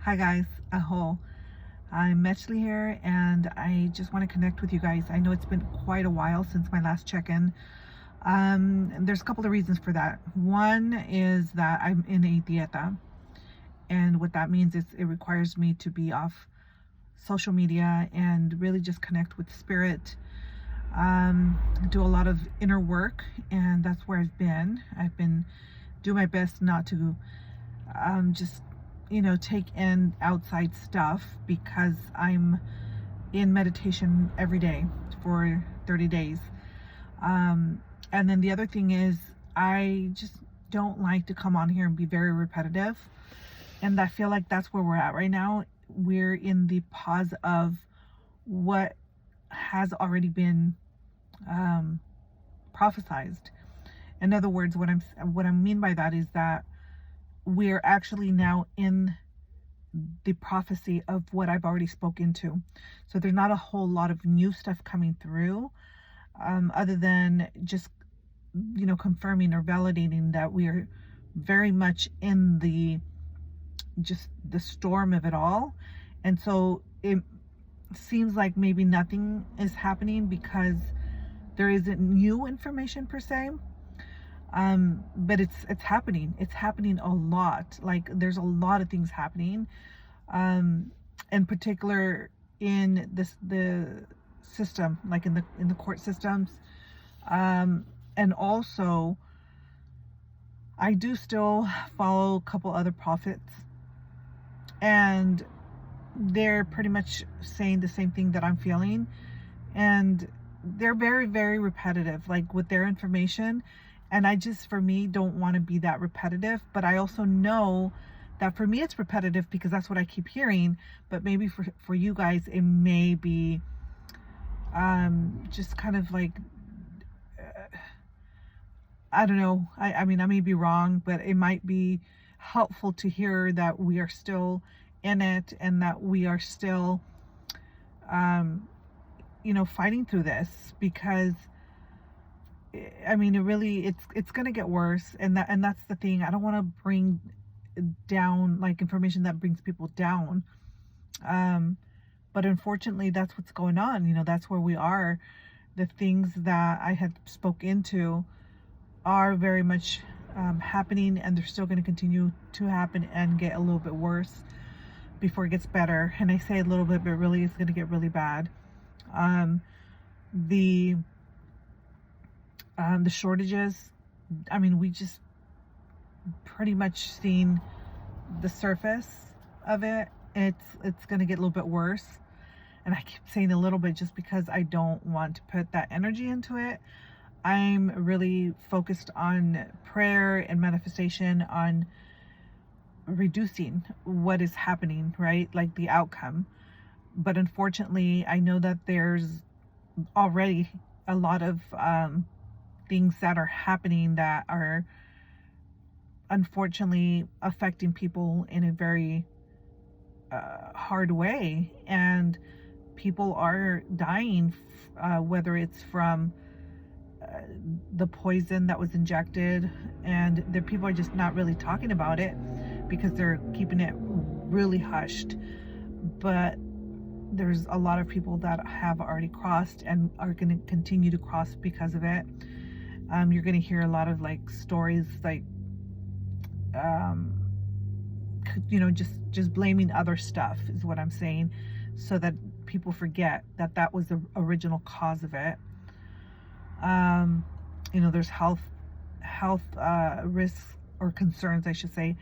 Hi guys, aho. I'm Metchley here and I just want to connect with you guys. I know it's been quite a while since my last check-in. And there's a couple of reasons for that. One is that I'm in a dieta, and what that means is it requires me to be off social media and really just connect with spirit. Do a lot of inner work, and that's where I've been. I've been doing my best not to just take in outside stuff, because I'm in meditation every day for 30 days. And then the other thing is, I just don't like to come on here and be very repetitive. And I feel like that's where we're at right now. We're in the pause of what has already been prophesized. In other words, what I mean by that is that we're actually now in the prophecy of what I've already spoken to. So there's not a whole lot of new stuff coming through, other than just, confirming or validating that we are very much in the storm of it all. And so it seems like maybe nothing is happening because there isn't new information per se. But it's happening. It's happening a lot. Like, there's a lot of things happening, in particular in the system, like in the court systems, and also I do still follow a couple other prophets, and they're pretty much saying the same thing that I'm feeling, and they're very, very repetitive, like with their information. And I just, for me, don't want to be that repetitive. But I also know that for me, it's repetitive because that's what I keep hearing. But maybe for you guys, it may be just kind of like, I don't know. I mean, I may be wrong, but it might be helpful to hear that we are still in it, and that we are still, fighting through this, because I mean, it's going to get worse. And that's the thing. I don't want to bring down like information that brings people down. But unfortunately, that's what's going on. That's where we are. The things that I had spoke into are very much happening, and they're still going to continue to happen and get a little bit worse before it gets better. And I say a little bit, but really it's going to get really bad. The shortages, I mean, we just pretty much seen the surface of it. It's going to get a little bit worse. And I keep saying a little bit just because I don't want to put that energy into it. I'm really focused on prayer and manifestation, on reducing what is happening, right? Like the outcome. But unfortunately, I know that there's already a lot of things that are happening that are unfortunately affecting people in a very hard way, and people are dying, whether it's from the poison that was injected, and the people are just not really talking about it because they're keeping it really hushed. But there's a lot of people that have already crossed and are going to continue to cross because of it. You're going to hear a lot of like stories, like just blaming other stuff is what I'm saying, so that people forget that that was the original cause of it. There's health risks, or concerns, I should say,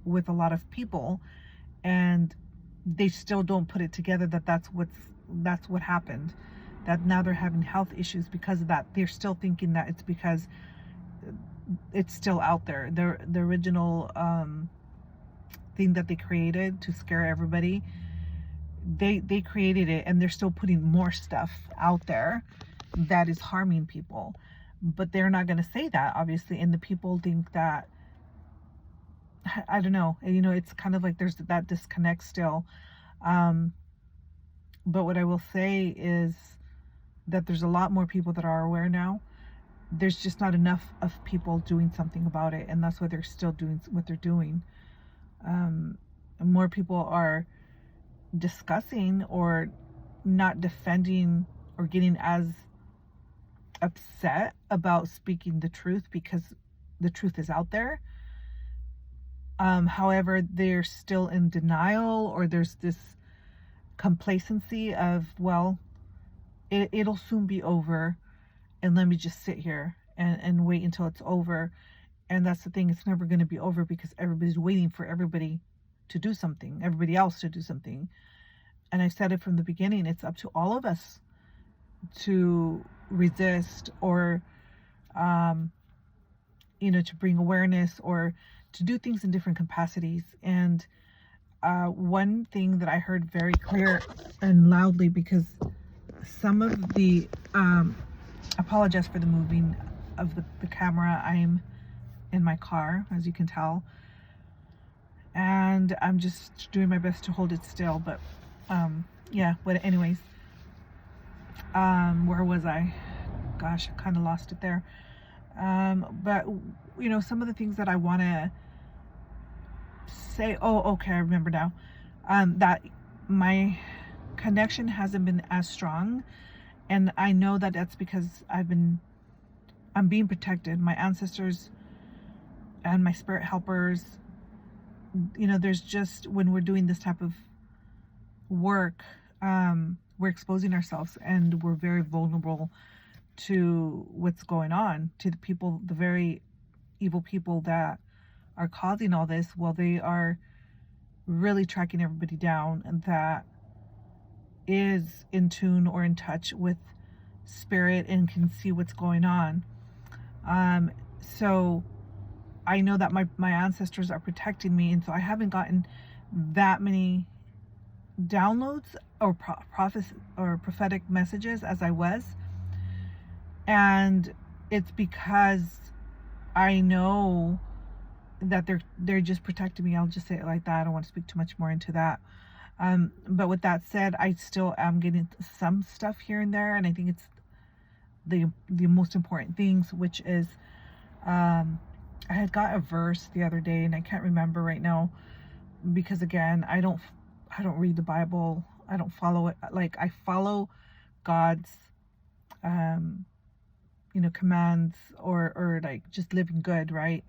with a lot of people, and they still don't put it together that that's what happened, that now they're having health issues because of that. They're still thinking that it's because it's still out there. The original thing that they created to scare everybody, they created it, and they're still putting more stuff out there that is harming people. But they're not going to say that, obviously, and the people think that, I don't know, it's kind of like there's that disconnect still. But what I will say is that there's a lot more people that are aware now. There's just not enough of people doing something about it, and that's why they're still doing what they're doing. more people are discussing or not defending or getting as upset about speaking the truth because the truth is out there. However, they're still in denial, or there's this complacency of, well, it'll soon be over, and let me just sit here and wait until it's over. And that's the thing, it's never going to be over because everybody's waiting for everybody to do something, everybody else to do something. And I said it from the beginning, it's up to all of us to resist, or to bring awareness, or to do things in different capacities. And one thing that I heard very clear and loudly, because some of the apologize for the moving of the camera. I'm in my car, as you can tell, and I'm just doing my best to hold it still. But yeah, but anyways, where was I? Gosh, I kind of lost it there. But some of the things that I want to say, okay, I remember now, that my connection hasn't been as strong, and I know that that's because I'm being protected. My ancestors and my spirit helpers, there's just, when we're doing this type of work, we're exposing ourselves, and we're very vulnerable to what's going on, to the people, the very evil people that are causing all this. Well, they are really tracking everybody down, and that is in tune or in touch with spirit and can see what's going on. So I know that my ancestors are protecting me, and so I haven't gotten that many downloads or prophetic messages as I was. And it's because I know that they're just protecting me. I'll just say it like that. I don't want to speak too much more into that. But with that said, I still am getting some stuff here and there, and I think it's the most important things, which is I had got a verse the other day, and I can't remember right now, because again, I don't read the Bible. I don't follow it. Like, I follow God's commands, or like just living good, right?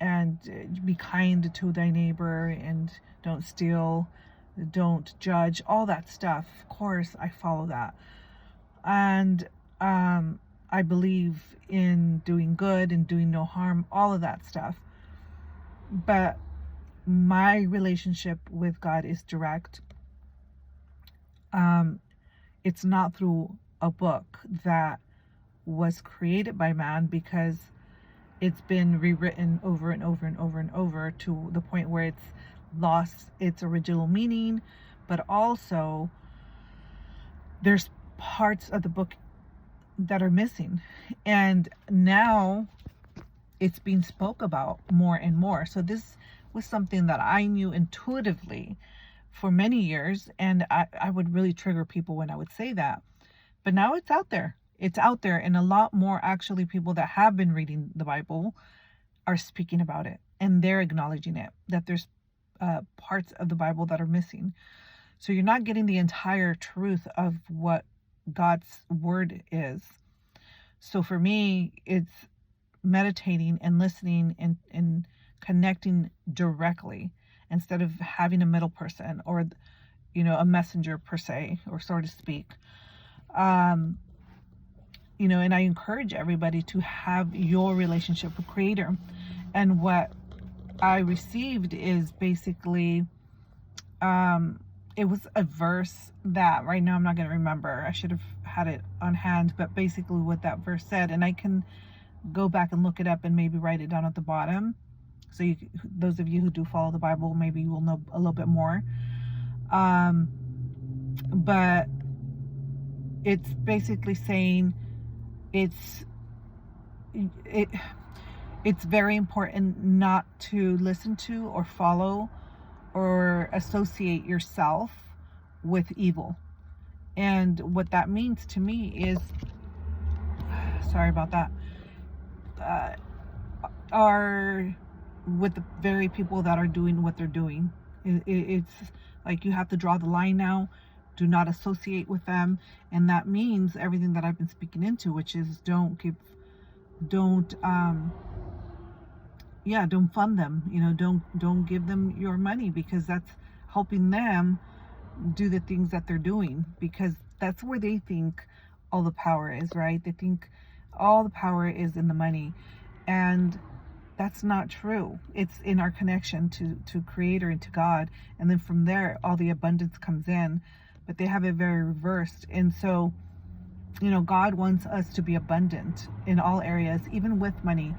And be kind to thy neighbor, and don't steal, don't judge, all that stuff. Of course, I follow that. And I believe in doing good and doing no harm, all of that stuff. But my relationship with God is direct. It's not through a book that was created by man, because it's been rewritten over and over and over and over, to the point where it's lost its original meaning. But also, there's parts of the book that are missing, and now it's being spoke about more and more. So this was something that I knew intuitively for many years, and I would really trigger people when I would say that. But now it's out there. It's out there, and a lot more, actually, people that have been reading the Bible are speaking about it, and they're acknowledging it, that there's parts of the Bible that are missing. So you're not getting the entire truth of what God's word is. So for me, it's meditating and listening and connecting directly, instead of having a middle person, or a messenger per se, or so to speak. And I encourage everybody to have your relationship with Creator. And what I received is basically, it was a verse that right now I'm not going to remember. I should have had it on hand, but basically what that verse said, and I can go back and look it up and maybe write it down at the bottom. So those of you who do follow the Bible, maybe you will know a little bit more. But it's basically saying it's very important not to listen to or follow or associate yourself with evil. And what that means to me is, sorry about that, are with the very people that are doing what they're doing. It's like you have to draw the line now. Do not associate with them. And that means everything that I've been speaking into, which is don't yeah, don't fund them. Don't give them your money, because that's helping them do the things that they're doing, because that's where they think all the power is, right? They think all the power is in the money, and that's not true. It's in our connection to creator and to God, and then from there all the abundance comes in. But they have it very reversed. And so, God wants us to be abundant in all areas, even with money.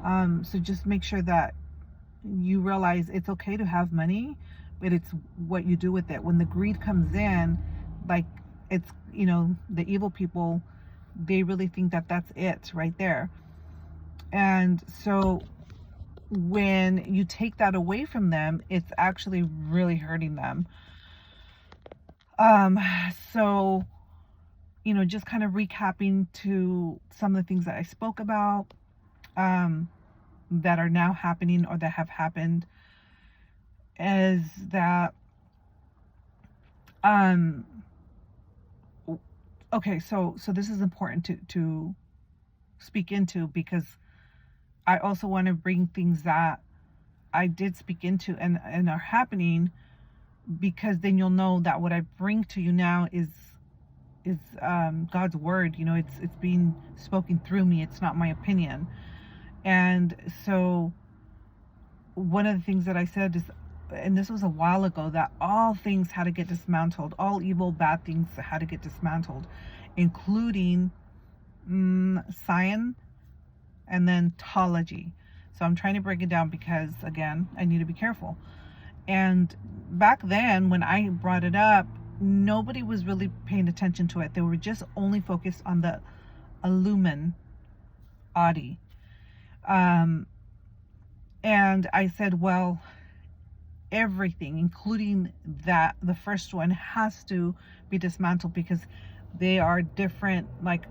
So just make sure that you realize it's okay to have money, but it's what you do with it. When the greed comes in, like, it's, the evil people, they really think that that's it right there. And so when you take that away from them, it's actually really hurting them. Um, so, just kind of recapping to some of the things that I spoke about, that are now happening or that have happened, is that, um, okay, so this is important to speak into, because I also want to bring things that I did speak into and are happening, because then you'll know that what I bring to you now is God's word. It's being spoken through me. It's not my opinion. And so one of the things that I said is, and this was a while ago, that all things had to get dismantled. All evil, bad things had to get dismantled, including science and then tology. So I'm trying to break it down because, again, I need to be careful. And back then, when I brought it up, nobody was really paying attention to it. They were just only focused on the Illuminati. And I said, well, everything, including that, the first one, has to be dismantled, because they are different, like,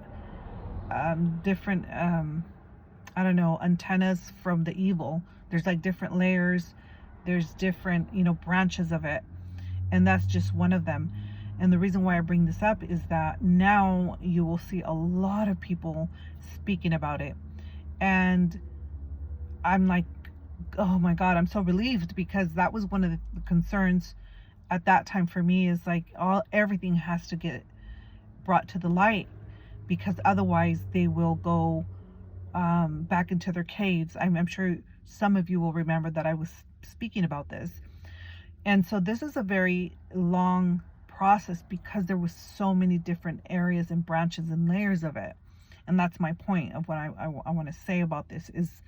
different, I don't know, antennas from the evil. There's like different layers. There's different, branches of it. And that's just one of them. And the reason why I bring this up is that now you will see a lot of people speaking about it. And I'm like, oh my God, I'm so relieved, because that was one of the concerns at that time for me, is like everything has to get brought to the light, because otherwise they will go back into their caves. I'm sure some of you will remember that I was speaking about this. And so this is a very long process, because there was so many different areas and branches and layers of it. And that's my point of what I want to say about this, is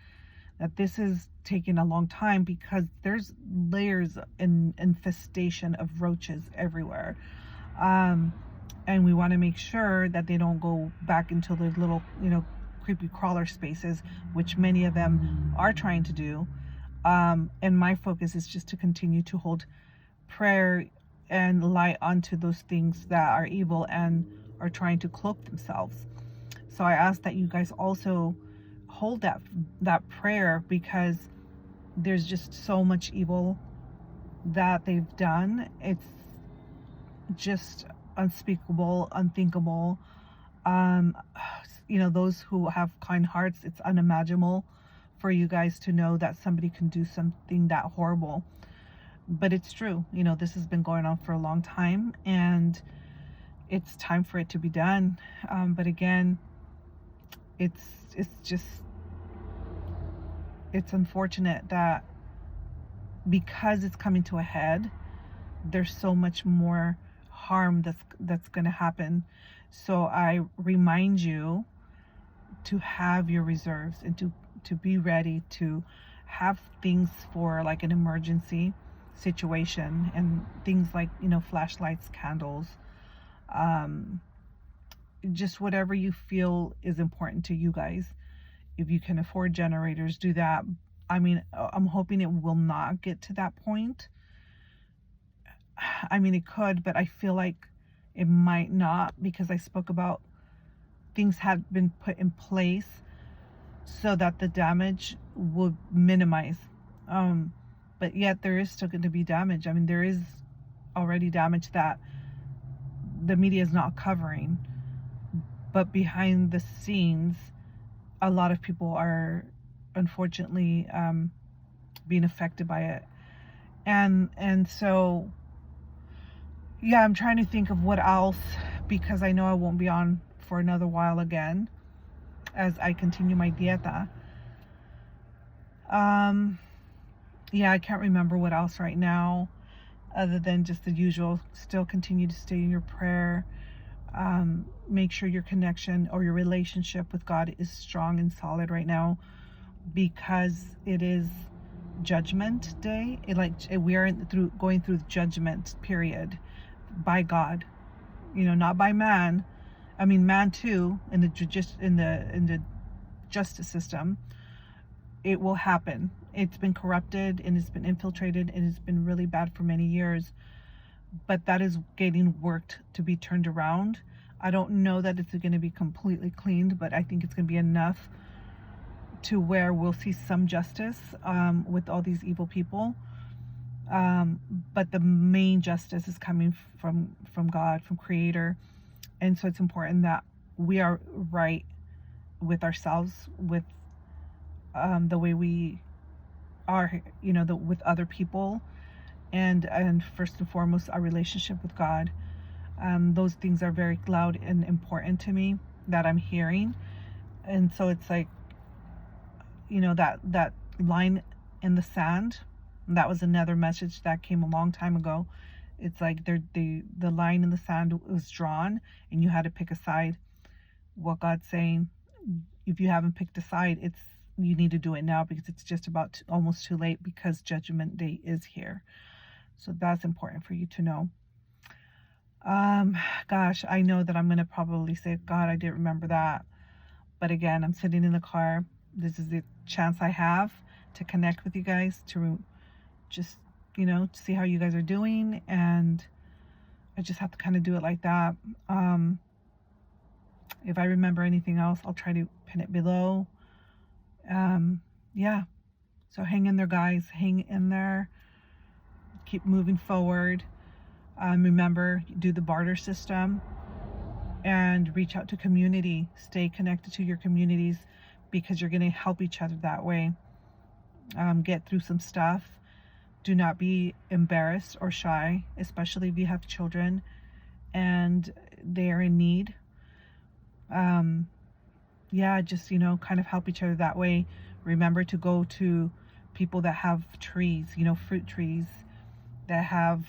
that this is taking a long time, because there's layers and infestation of roaches everywhere. And we want to make sure that they don't go back into the little, creepy crawler spaces, which many of them are trying to do. And my focus is just to continue to hold prayer and light onto those things that are evil and are trying to cloak themselves. So I ask that you guys also hold that prayer, because there's just so much evil that they've done. It's just unspeakable, unthinkable. Those who have kind hearts, it's unimaginable for you guys to know that somebody can do something that horrible. But it's true. This has been going on for a long time, and it's time for it to be done. But again, it's unfortunate that, because it's coming to a head, there's so much more harm that's going to happen. So I remind you to have your reserves, and to be ready to have things for like an emergency situation, and things like, flashlights, candles, just whatever you feel is important to you guys. If you can afford generators, do that. I mean, I'm hoping it will not get to that point. I mean, it could, but I feel like it might not, because I spoke about things had been put in place so that the damage would minimize. but yet there is still going to be damage. I mean, there is already damage that the media is not covering, but behind the scenes, a lot of people are unfortunately being affected by it. And so yeah, I'm trying to think of what else, because I know I won't be on for another while again as I continue my dieta. Yeah, I can't remember what else right now other than just the usual. Still continue to stay in your prayer. Make sure your connection or your relationship with God is strong and solid right now, because it is judgment day. We are going through the judgment period by God, not by man. I mean, man too, in the justice system. It will happen. It's been corrupted and it's been infiltrated and it's been really bad for many years, but that is getting worked to be turned around. I don't know that it's going to be completely cleaned, but I think it's going to be enough to where we'll see some justice with all these evil people. But the main justice is coming from God, from Creator. And so it's important that we are right with ourselves, with the way we are, with other people, and first and foremost, our relationship with God. Those things are very loud and important to me that I'm hearing. And so it's like, that line in the sand, that was another message that came a long time ago. It's like the line in the sand was drawn and you had to pick a side. What God's saying, if you haven't picked a side, you need to do it now, because it's just about almost too late, because judgment day is here. So that's important for you to know. Gosh, I know that I'm going to probably say, God, I didn't remember that. But again, I'm sitting in the car. This is the chance I have to connect with you guys, to just, to see how you guys are doing. And I just have to kind of do it like that. If I remember anything else, I'll try to pin it below. Yeah. So hang in there, guys. Hang in there. Keep moving forward. Remember, do the barter system and reach out to community. Stay connected to your communities, because you're going to help each other that way. Get through some stuff. Do not be embarrassed or shy, especially if you have children and they're in need. Yeah, just, kind of help each other that way. Remember to go to people that have trees, fruit trees, that have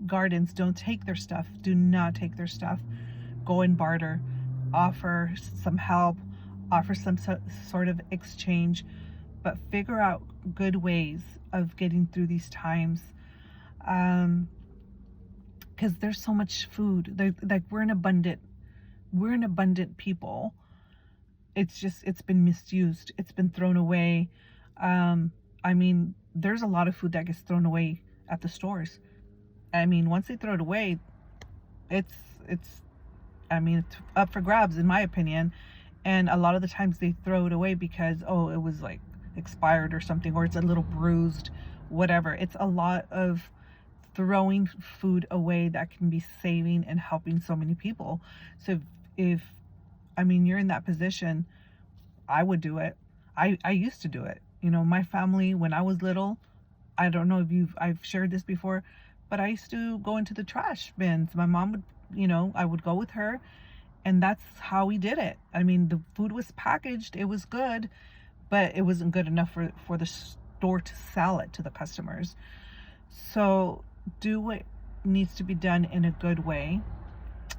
gardens. Don't take their stuff. Do not take their stuff. Go and barter. Offer some help. Offer some sort of exchange. But figure out good ways of getting through these times. Because there's so much food. We're an abundant people. It's been misused. It's been thrown away. I mean, there's a lot of food that gets thrown away at the stores. I mean, once they throw it away, it's up for grabs, in my opinion. And a lot of the times they throw it away because, it was like expired or something, or it's a little bruised, whatever. It's a lot of throwing food away that can be saving and helping so many people. So if you're in that position, I would do it. I used to do it. My family, when I was little, I don't know if I've shared this before, but I used to go into the trash bins. My mom would, I would go with her, and that's how we did it. I mean, the food was packaged, it was good, but it wasn't good enough for the store to sell it to the customers. So do what needs to be done in a good way,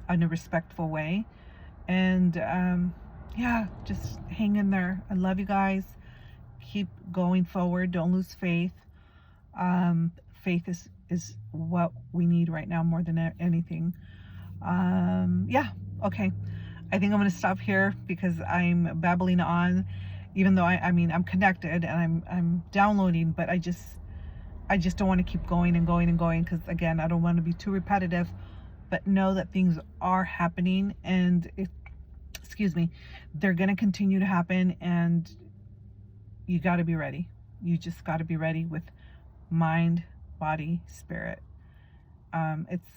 in a respectful way. And yeah, just hang in there. I love you guys. Keep going forward. Don't lose faith. Faith is what we need right now more than anything. Yeah, okay. I think I'm going to stop here because I'm babbling on, even though I'm connected and I'm downloading, but I just don't want to keep going and going and going, because again, I don't want to be too repetitive, but know that things are happening, and they're going to continue to happen, and you got to be ready. You just got to be ready with mind, body, spirit. It's,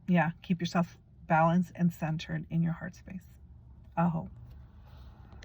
yeah, keep yourself balanced and centered in your heart space. Aho.